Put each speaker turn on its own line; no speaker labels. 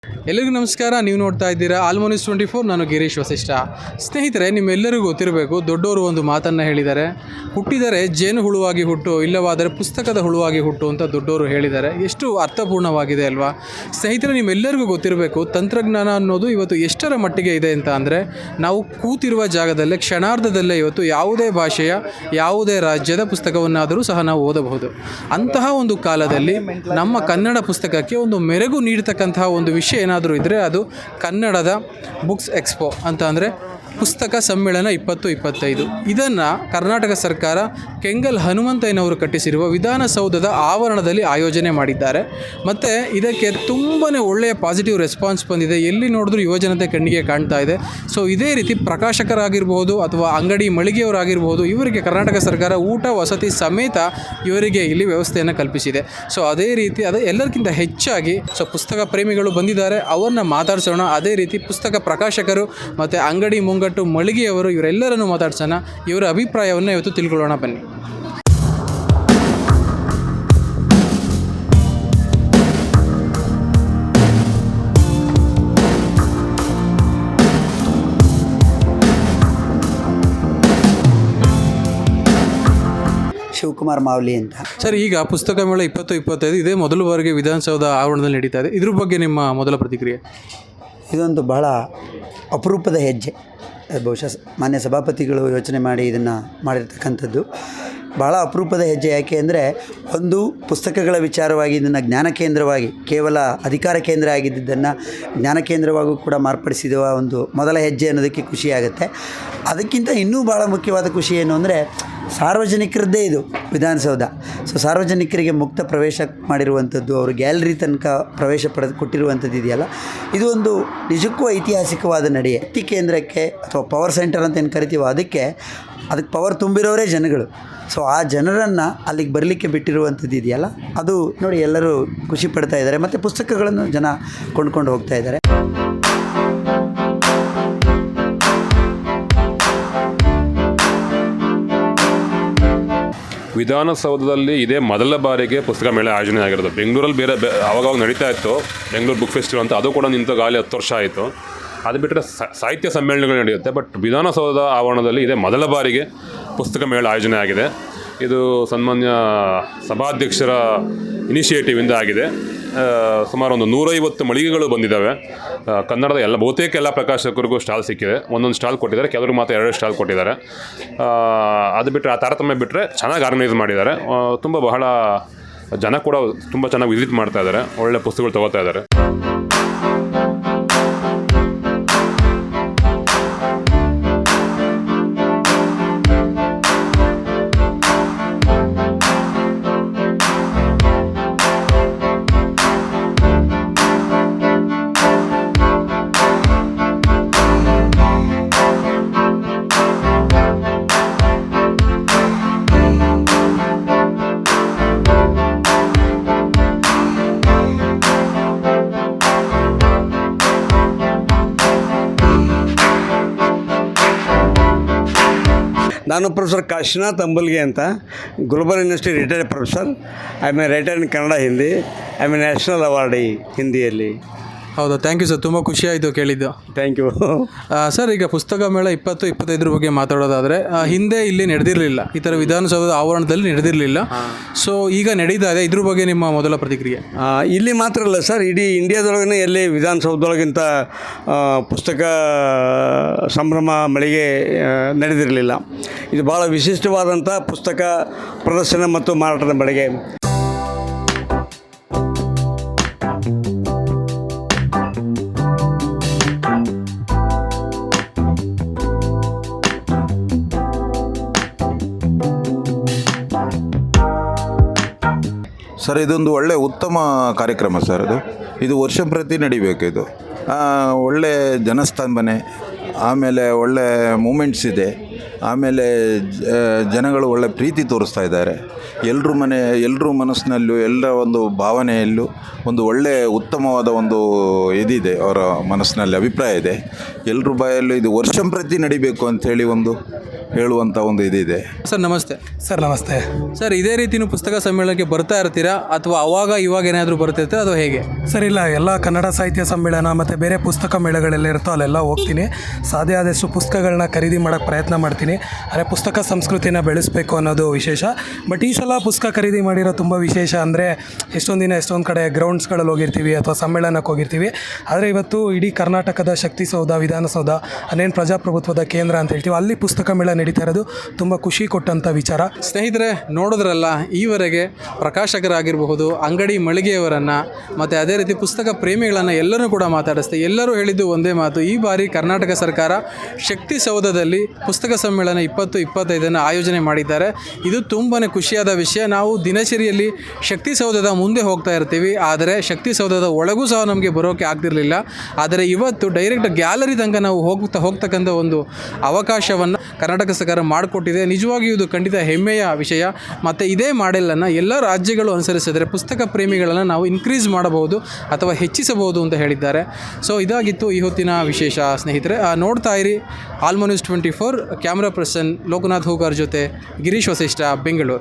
ಎಲ್ಲರಿಗೂ ನಮಸ್ಕಾರ. ನೀವು ನೋಡ್ತಾ ಇದ್ದೀರಾ ಆಲ್ಮೋನಿಸ್ 24. ನಾನು ಗಿರೀಶ್ ವಸಿಷ್ಠ. ಸ್ನೇಹಿತರೆ, ನಿಮ್ಮೆಲ್ಲರಿಗೂ ಗೊತ್ತಿರಬೇಕು, ದೊಡ್ಡವರು ಒಂದು ಮಾತನ್ನು ಹೇಳಿದ್ದಾರೆ, ಹುಟ್ಟಿದರೆ ಜೇನು ಹುಳುವಾಗಿ ಹುಟ್ಟು, ಇಲ್ಲವಾದರೆ ಪುಸ್ತಕದ ಹುಳುವಾಗಿ ಹುಟ್ಟು ಅಂತ ದೊಡ್ಡವರು ಹೇಳಿದ್ದಾರೆ. ಎಷ್ಟು ಅರ್ಥಪೂರ್ಣವಾಗಿದೆ ಅಲ್ವಾ ಸ್ನೇಹಿತರೆ? ನಿಮ್ಮೆಲ್ಲರಿಗೂ ಗೊತ್ತಿರಬೇಕು, ತಂತ್ರಜ್ಞಾನ ಅನ್ನೋದು ಇವತ್ತು ಎಷ್ಟರ ಮಟ್ಟಿಗೆ ಇದೆ ಅಂತ ಅಂದರೆ, ನಾವು ಕೂತಿರುವ ಜಾಗದಲ್ಲೇ ಕ್ಷಣಾರ್ಧದಲ್ಲೇ ಇವತ್ತು ಯಾವುದೇ ಭಾಷೆಯ ಯಾವುದೇ ರಾಜ್ಯದ ಪುಸ್ತಕವನ್ನಾದರೂ ಸಹ ನಾವು ಓದಬಹುದು. ಅಂತಹ ಒಂದು ಕಾಲದಲ್ಲಿ ನಮ್ಮ ಕನ್ನಡ ಪುಸ್ತಕಕ್ಕೆ ಒಂದು ಮೆರುಗು ನೀಡತಕ್ಕಂತಹ ಒಂದು ವಿಷಯ ಏನಾದರೂ ಇದ್ದರೆ ಅದು ಕನ್ನಡದ ಬುಕ್ಸ್ ಎಕ್ಸ್ಪೋ ಅಂತ, ಅಂದರೆ ಪುಸ್ತಕ ಸಮ್ಮೇಳನ 2025. ಇದನ್ನು ಕರ್ನಾಟಕ ಸರ್ಕಾರ ಕೆಂಗಲ್ ಹನುಮಂತಯ್ಯನವರು ಕಟ್ಟಿಸಿರುವ ವಿಧಾನಸೌಧದ ಆವರಣದಲ್ಲಿ ಆಯೋಜನೆ ಮಾಡಿದ್ದಾರೆ. ಮತ್ತು ಇದಕ್ಕೆ ತುಂಬಾ ಒಳ್ಳೆಯ ಪಾಸಿಟಿವ್ ರೆಸ್ಪಾನ್ಸ್ ಬಂದಿದೆ. ಎಲ್ಲಿ ನೋಡಿದ್ರೂ ಯುವಜನತೆ ಕಣ್ಣಿಗೆ ಕಾಣ್ತಾ ಇದೆ. ಸೊ ಇದೇ ರೀತಿ ಪ್ರಕಾಶಕರಾಗಿರ್ಬೋದು ಅಥವಾ ಅಂಗಡಿ ಮಳಿಗೆಯವರಾಗಿರ್ಬೋದು, ಇವರಿಗೆ ಕರ್ನಾಟಕ ಸರ್ಕಾರ ಊಟ ವಸತಿ ಸಮೇತ ಇವರಿಗೆ ಇಲ್ಲಿ ವ್ಯವಸ್ಥೆಯನ್ನು ಕಲ್ಪಿಸಿದೆ. ಸೊ ಅದೇ ರೀತಿ ಎಲ್ಲರಿಗಿಂತ ಹೆಚ್ಚಾಗಿ ಪುಸ್ತಕ ಪ್ರೇಮಿಗಳು ಬಂದಿದ್ದಾರೆ, ಅವರನ್ನ ಮಾತಾಡ್ಸೋಣ. ಅದೇ ರೀತಿ ಪುಸ್ತಕ ಪ್ರಕಾಶಕರು ಮತ್ತು ಅಂಗಡಿ ಮುಂಗಟ್ಟು ಮಳಿಗೆಯವರು, ಇವರೆಲ್ಲರನ್ನು ಮಾತಾಡ್ಸೋಣ. ಇವರ ಅಭಿಪ್ರಾಯವನ್ನು ಇವತ್ತು ತಿಳ್ಕೊಳ್ಳೋಣ ಬನ್ನಿ.
ಶಿವಕುಮಾರ್ ಮಾವಲಿ ಅಂತ
ಸರ್, ಈಗ ಪುಸ್ತಕ ಮೇಳ 2025 ಇದೇ ಮೊದಲ ಬಾರಿಗೆ ವಿಧಾನಸೌಧ ಆವರಣದಲ್ಲಿ ನಡೀತಾ ಇದೆ. ಇದ್ರ ಬಗ್ಗೆ ನಿಮ್ಮ ಮೊದಲ ಪ್ರತಿಕ್ರಿಯೆ?
ಇದೊಂದು ಬಹಳ ಅಪರೂಪದ ಹೆಜ್ಜೆ. ಬಹುಶಃ ಮಾನ್ಯ ಸಭಾಪತಿಗಳು ಯೋಚನೆ ಮಾಡಿ ಇದನ್ನು ಮಾಡಿರ್ತಕ್ಕಂಥದ್ದು ಬಹಳ ಅಪರೂಪದ ಹೆಜ್ಜೆ. ಯಾಕೆ ಅಂದರೆ, ಒಂದು ಪುಸ್ತಕಗಳ ವಿಚಾರವಾಗಿ ಇದನ್ನು ಜ್ಞಾನ ಕೇಂದ್ರವಾಗಿ, ಕೇವಲ ಅಧಿಕಾರ ಕೇಂದ್ರ ಆಗಿದ್ದನ್ನು ಜ್ಞಾನ ಕೇಂದ್ರವಾಗೂ ಕೂಡ ಮಾರ್ಪಡಿಸಿದ ಒಂದು ಮೊದಲ ಹೆಜ್ಜೆ ಅನ್ನೋದಕ್ಕೆ ಖುಷಿಯಾಗುತ್ತೆ. ಅದಕ್ಕಿಂತ ಇನ್ನೂ ಭಾಳ ಮುಖ್ಯವಾದ ಖುಷಿ ಏನು ಅಂದರೆ, ಸಾರ್ವಜನಿಕರದ್ದೇ ಇದು ವಿಧಾನಸೌಧ. ಸೊ ಸಾರ್ವಜನಿಕರಿಗೆ ಮುಕ್ತ ಪ್ರವೇಶ ಮಾಡಿರುವಂಥದ್ದು, ಅವರು ಗ್ಯಾಲರಿ ತನಕ ಪ್ರವೇಶ ಕೊಟ್ಟಿರುವಂಥದ್ದು ಇದೆಯಲ್ಲ, ಇದು ಒಂದು ನಿಜಕ್ಕೂ ಐತಿಹಾಸಿಕವಾದ ನಡೆಯೇ. ಶಕ್ತಿ ಕೇಂದ್ರಕ್ಕೆ ಅಥವಾ ಪವರ್ ಸೆಂಟರ್ ಅಂತ ಏನು ಕರಿತೀವೋ ಅದಕ್ಕೆ ಪವರ್ ತುಂಬಿರೋರೇ ಜನಗಳು. ಸೊ ಆ ಜನರನ್ನು ಅಲ್ಲಿಗೆ ಬರಲಿಕ್ಕೆ ಬಿಟ್ಟಿರುವಂಥದ್ದು ಇದೆಯಲ್ಲ, ಅದು ನೋಡಿ ಎಲ್ಲರೂ ಖುಷಿ ಪಡ್ತಾ ಇದ್ದಾರೆ. ಮತ್ತು ಪುಸ್ತಕಗಳನ್ನು ಜನ ಕೊಂಡ್ಕೊಂಡು ಹೋಗ್ತಾ ಇದ್ದಾರೆ.
ವಿಧಾನಸೌಧದಲ್ಲಿ ಇದೇ ಮೊದಲ ಬಾರಿಗೆ ಪುಸ್ತಕ ಮೇಳ ಆಯೋಜನೆ ಆಗಿರೋದು. ಬೆಂಗಳೂರಲ್ಲಿ ಬೇರೆ ಆವಾಗ ನಡೀತಾ ಇತ್ತು, ಬೆಂಗಳೂರು ಬುಕ್ ಫೆಸ್ಟಿವಲ್ ಅಂತ, ಅದು ಕೂಡ ನಿಂತು ಗಾಲಿ 10 ವರ್ಷ ಆಯಿತು. ಅದು ಬಿಟ್ಟರೆ ಸಾಹಿತ್ಯ ಸಮ್ಮೇಳನಗಳು ನಡೆಯುತ್ತೆ. ಬಟ್ ವಿಧಾನಸೌಧ ಆವರಣದಲ್ಲಿ ಇದೇ ಮೊದಲ ಬಾರಿಗೆ ಪುಸ್ತಕ ಮೇಳ ಆಯೋಜನೆ ಆಗಿದೆ. ಇದು ಸನ್ಮಾನ್ಯ ಸಭಾಧ್ಯಕ್ಷರ ಇನಿಷಿಯೇಟಿವಿಂದ ಆಗಿದೆ. ಸುಮಾರು ಒಂದು 150 ಮಳಿಗೆಗಳು ಬಂದಿದ್ದಾವೆ. ಕನ್ನಡದ ಬಹುತೇಕ ಎಲ್ಲ ಪ್ರಕಾಶಕರಿಗೂ ಸ್ಟಾಲ್ ಸಿಕ್ಕಿದೆ. ಒಂದೊಂದು ಸ್ಟಾಲ್ ಕೊಟ್ಟಿದ್ದಾರೆ, ಕೆಲವರು ಮಾತ್ರ 2 ಸ್ಟಾಲ್ ಕೊಟ್ಟಿದ್ದಾರೆ. ಅದು ಬಿಟ್ಟರೆ, ಆ ತಾರತಮ್ಯ ಬಿಟ್ಟರೆ ಚೆನ್ನಾಗಿ ಆರ್ಗನೈಸ್ ಮಾಡಿದ್ದಾರೆ. ಬಹಳ ಜನ ಕೂಡ ತುಂಬ ಚೆನ್ನಾಗಿ ವಿಸಿಟ್ ಮಾಡ್ತಾ ಇದ್ದಾರೆ, ಒಳ್ಳೆ ಪುಸ್ತಕಗಳು ತೊಗೋತಾ ಇದ್ದಾರೆ.
ನಾನು ಪ್ರೊಫೆಸರ್ ಕಾಶಿನಾಥ್ ಅಂಬಲ್ಗೆ ಅಂತ, Gulbarga university retired professor. I am A writer in Kannada, Hindi. I am A national awardee ಹಿಂದಿಯಲ್ಲಿ.
ಹೌದಾ? ಥ್ಯಾಂಕ್ ಯು ಸರ್, ತುಂಬ ಖುಷಿಯಾಯಿತು ಕೇಳಿದ್ದು.
ಥ್ಯಾಂಕ್ ಯು
ಸರ್, ಈಗ ಪುಸ್ತಕ ಮೇಳ 2025 ಬಗ್ಗೆ ಮಾತಾಡೋದಾದರೆ, ಹಿಂದೆ ಇಲ್ಲಿ ನಡೆದಿರಲಿಲ್ಲ, ಈ ಥರ ವಿಧಾನಸೌಧದ ಆವರಣದಲ್ಲಿ ನಡೆದಿರಲಿಲ್ಲ. ಸೊ ಈಗ ನಡೀತಾ ಇದೆ, ಇದ್ರ ಬಗ್ಗೆ ನಿಮ್ಮ ಮೊದಲ ಪ್ರತಿಕ್ರಿಯೆ?
ಇಲ್ಲಿ ಮಾತ್ರ ಅಲ್ಲ ಸರ್, ಇಡೀ ಇಂಡಿಯಾದೊಳಗೇ ಎಲ್ಲಿ ವಿಧಾನಸೌಧದೊಳಗಿಂತ ಪುಸ್ತಕ ಸಂಭ್ರಮ ಮಳಿಗೆ ನಡೆದಿರಲಿಲ್ಲ. ಇದು ಭಾಳ ವಿಶಿಷ್ಟವಾದಂಥ ಪುಸ್ತಕ ಪ್ರದರ್ಶನ ಮತ್ತು ಮಾರಾಟದ ಮಳಿಗೆ.
ಸರ್, ಇದೊಂದು ಒಳ್ಳೆಯ ಉತ್ತಮ ಕಾರ್ಯಕ್ರಮ ಸರ್. ಇದು ವರ್ಷ ಪ್ರತಿ ನಡಿಬೇಕು. ಇದು ಒಳ್ಳೆ ಜನಸ್ತಂಭನೆ, ಆಮೇಲೆ ಒಳ್ಳೆ ಮೂಮೆಂಟ್ಸ್ ಇದೆ. ಆಮೇಲೆ ಜನಗಳು ಒಳ್ಳೆ ಪ್ರೀತಿ ತೋರಿಸ್ತಾ ಇದ್ದಾರೆ. ಎಲ್ಲರ ಮನಸ್ಸಿನಲ್ಲೂ, ಎಲ್ಲ ಒಂದು ಭಾವನೆಯಲ್ಲೂ ಒಂದು ಒಳ್ಳೆಯ ಉತ್ತಮವಾದ ಒಂದು ಇದಿದೆ, ಅವರ ಮನಸ್ಸಿನಲ್ಲಿ ಅಭಿಪ್ರಾಯ ಇದೆ. ಎಲ್ಲರ ಬಾಯಲ್ಲೂ ಇದು ವರ್ಷ ಪ್ರತಿ ನಡಿಬೇಕು ಅಂಥೇಳಿ ಒಂದು ಹೇಳುವಂಥ ಒಂದು ಇದಿದೆ.
ಸರ್ ನಮಸ್ತೆ.
ಸರ್ ನಮಸ್ತೆ.
ಸರ್ ಇದೇ ರೀತಿಯೂ ಪುಸ್ತಕ ಸಮ್ಮೇಳನಕ್ಕೆ ಬರ್ತಾ ಇರ್ತೀರಾ ಅಥವಾ ಇವಾಗ ಏನಾದರೂ ಬರ್ತಿರ್ತೀರಾ ಅಥವಾ ಹೇಗೆ?
ಸರ್ ಇಲ್ಲ, ಎಲ್ಲ ಕನ್ನಡ ಸಾಹಿತ್ಯ ಸಮ್ಮೇಳನ ಮತ್ತು ಬೇರೆ ಪುಸ್ತಕ ಮೇಳಗಳೆಲ್ಲ ಇರುತ್ತೋ ಅಲ್ಲೆಲ್ಲ ಹೋಗ್ತೀನಿ. ಸಾಧ್ಯ ಆದಷ್ಟು ಪುಸ್ತಕಗಳನ್ನ ಖರೀದಿ ಮಾಡೋಕ್ಕೆ ಪ್ರಯತ್ನ ಮಾಡ್ತೀನಿ. ಅಂದರೆ ಪುಸ್ತಕ ಸಂಸ್ಕೃತಿನ ಬೆಳೆಸಬೇಕು ಅನ್ನೋದು ವಿಶೇಷ. ಬಟ್ ಈ ಸಲ ಪುಸ್ತಕ ಖರೀದಿ ಮಾಡಿರೋ ತುಂಬ ವಿಶೇಷ ಅಂದರೆ ಎಷ್ಟೊಂದು ದಿನ ಎಷ್ಟೊಂದು ಕಡೆ ಗ್ರೌಂಡ್ಸ್ಗಳಲ್ಲಿ ಹೋಗಿರ್ತೀವಿ ಅಥವಾ ಸಮ್ಮೇಳನಕ್ಕೆ ಹೋಗಿರ್ತೀವಿ. ಆದರೆ ಇವತ್ತು ಇಡೀ ಕರ್ನಾಟಕದ ಶಕ್ತಿಸೌಧ, ವಿಧಾನಸೌಧ, ಅದೇನು ಪ್ರಜಾಪ್ರಭುತ್ವದ ಕೇಂದ್ರ ಅಂತ ಹೇಳ್ತೀವಿ, ಅಲ್ಲಿ ಪುಸ್ತಕ ಮೇಳ ನಡೀತಾ ಇರೋದು ತುಂಬ ಖುಷಿ ಕೊಟ್ಟಂಥ ವಿಚಾರ.
ಸ್ನೇಹಿತರೆ ನೋಡಿದ್ರಲ್ಲ, ಈವರೆಗೆ ಪ್ರಕಾಶಕರಾಗಿರಬಹುದು, ಅಂಗಡಿ ಮಳಿಗೆಯವರನ್ನು ಮತ್ತು ಅದೇ ರೀತಿ ಪುಸ್ತಕ ಪ್ರೇಮಿಗಳನ್ನು ಎಲ್ಲರೂ ಕೂಡ ಮಾತಾಡಿಸ್ತೆ. ಎಲ್ಲರೂ ಹೇಳಿದ್ದು ಒಂದೇ ಮಾತು, ಈ ಬಾರಿ ಕರ್ನಾಟಕ ಸರ್ಕಾರ ಶಕ್ತಿಸೌಧದಲ್ಲಿ ಪುಸ್ತಕ ಸಮ್ಮೇಳನ 2025 ಆಯೋಜನೆ ಮಾಡಿದ್ದಾರೆ. ಇದು ತುಂಬಾ ಖುಷಿಯಾದ ವಿಷಯ. ನಾವು ದಿನಚರಿಯಲ್ಲಿ ಶಕ್ತಿಸೌಧದ ಮುಂದೆ ಹೋಗ್ತಾ ಇರ್ತೀವಿ, ಆದರೆ ಶಕ್ತಿಸೌಧದ ಒಳಗೂ ಸಹ ನಮಗೆ ಬರೋಕ್ಕೆ ಆಗ್ತಿರಲಿಲ್ಲ. ಆದರೆ ಇವತ್ತು ಡೈರೆಕ್ಟ್ ಗ್ಯಾಲರಿ ತನಕ ನಾವು ಹೋಗ್ತಕ್ಕಂಥ ಒಂದು ಅವಕಾಶವನ್ನು ಕರ್ನಾಟಕ ಸರ್ಕಾರ ಮಾಡಿಕೊಟ್ಟಿದೆ. ನಿಜವಾಗಿಯೂ ಇದು ಖಂಡಿತ ಹೆಮ್ಮೆಯ ವಿಷಯ. ಮತ್ತು ಇದೇ ಮಾಡೆಲನ್ನು ಎಲ್ಲ ರಾಜ್ಯಗಳು ಅನುಸರಿಸಿದರೆ ಪುಸ್ತಕ ಪ್ರೇಮಿಗಳನ್ನು ನಾವು ಇನ್ಕ್ರೀಸ್ ಮಾಡಬಹುದು ಅಥವಾ ಹೆಚ್ಚಿಸಬಹುದು ಅಂತ ಹೇಳಿದ್ದಾರೆ. ಸೊ ಇದಾಗಿತ್ತು ಈ ಹೊತ್ತಿನ ವಿಶೇಷ ಸ್ನೇಹಿತರೆ. ನೋಡ್ತಾ ಇರಿ ಆಲ್ಮೋ news 24. Camera person Lokanath Hugar ಜೊತೆ ಗಿರೀಶ್ ವಸಿಷ್ಠ, ಬೆಂಗಳೂರು.